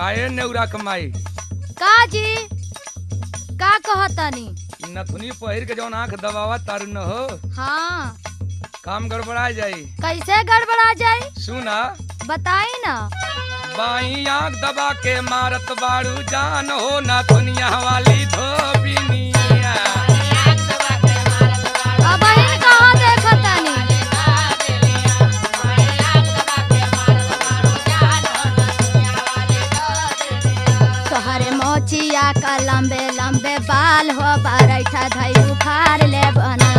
काहे नेउरा कमाई का जी का कहतानी? नथुनी पहिर के जौन आंख दबावा तारू न हो हाँ काम गड़बड़ा जाई। कैसे गड़बड़ा जाई? सुना बताई ना। बाई आंख दबा के मारत बाड़ू जान हो नथुनिया वाली धोबिनिया। अब इन कहाँ देखतानी? तोहरे मोचिया का लंबे लंबे बाल हो बरैठा धई उखाड़ ले बना।